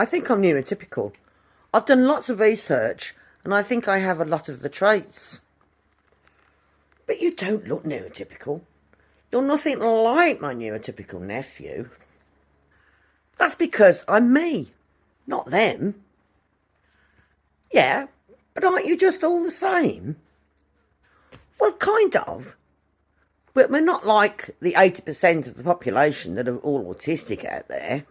I think I'm neurotypical. I've done lots of research and I think I have a lot of the traits. But you don't look neurotypical. You're nothing like my neurotypical nephew. That's because I'm me, not them. Yeah, but aren't you just all the same? Well, kind of. But we're not like the 80% of the population that are all autistic out there.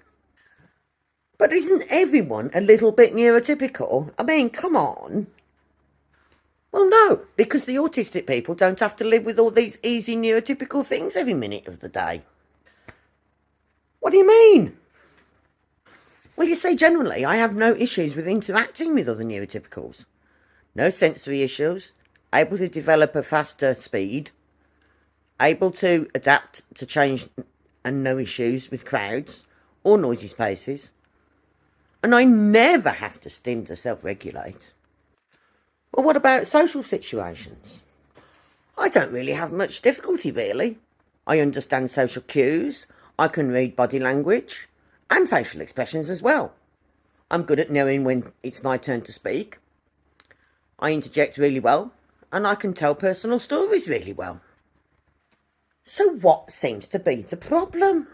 But isn't everyone a little bit neurotypical? I mean, come on. Well, no, because the autistic people don't have to live with all these easy neurotypical things every minute of the day. What do you mean? Well, you see, generally, I have no issues with interacting with other neurotypicals. No sensory issues, able to develop a faster speed, able to adapt to change and no issues with crowds or noisy spaces. And I never have to stim to self-regulate. Well, what about social situations? I don't really have much difficulty, really. I understand social cues, I can read body language and facial expressions as well. I'm good at knowing when it's my turn to speak. I interject really well, and I can tell personal stories really well. So what seems to be the problem?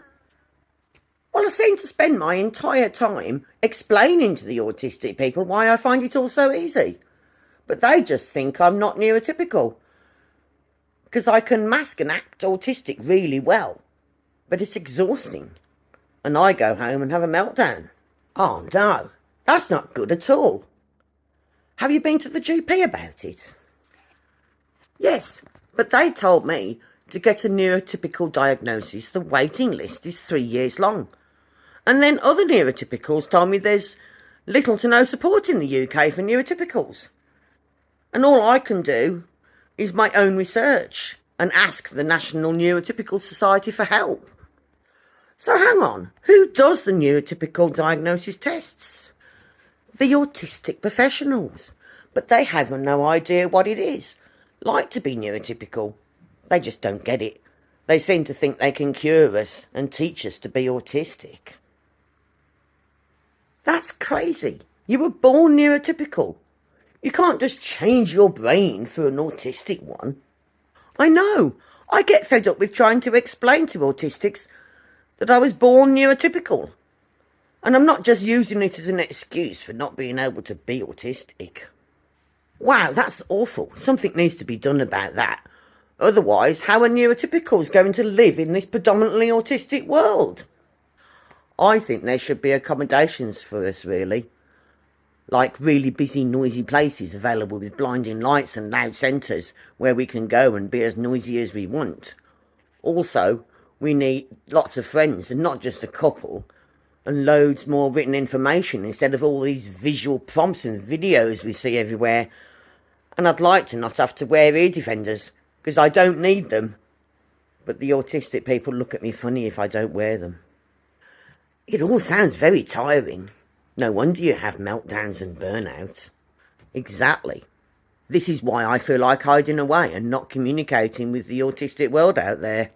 Well, I seem to spend my entire time explaining to the autistic people why I find it all so easy. But they just think I'm not neurotypical, because I can mask and act autistic really well. But it's exhausting, and I go home and have a meltdown. Oh no, that's not good at all. Have you been to the GP about it? Yes, but they told me to get a neurotypical diagnosis, the waiting list is 3 years long. And then other neurotypicals told me there's little to no support in the UK for neurotypicals. And all I can do is my own research and ask the National Neurotypical Society for help. So hang on, who does the neurotypical diagnosis tests? The autistic professionals. But they have no idea what it is like to be neurotypical. They just don't get it. They seem to think they can cure us and teach us to be autistic. That's crazy. You were born neurotypical. You can't just change your brain for an autistic one. I know. I get fed up with trying to explain to autistics that I was born neurotypical. And I'm not just using it as an excuse for not being able to be autistic. Wow, that's awful. Something needs to be done about that. Otherwise, how are neurotypicals going to live in this predominantly autistic world? I think there should be accommodations for us, really. Like really busy, noisy places available with blinding lights and loud centres where we can go and be as noisy as we want. Also, we need lots of friends and not just a couple, and loads more written information instead of all these visual prompts and videos we see everywhere. And I'd like to not have to wear ear defenders, because I don't need them. But the autistic people look at me funny if I don't wear them. It all sounds very tiring. No wonder you have meltdowns and burnout. Exactly. This is why I feel like hiding away and not communicating with the autistic world out there.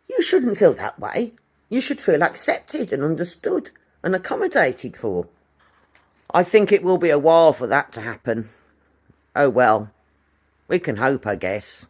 You shouldn't feel that way. You should feel accepted and understood and accommodated for. I think it will be a while for that to happen. Oh well, we can hope, I guess.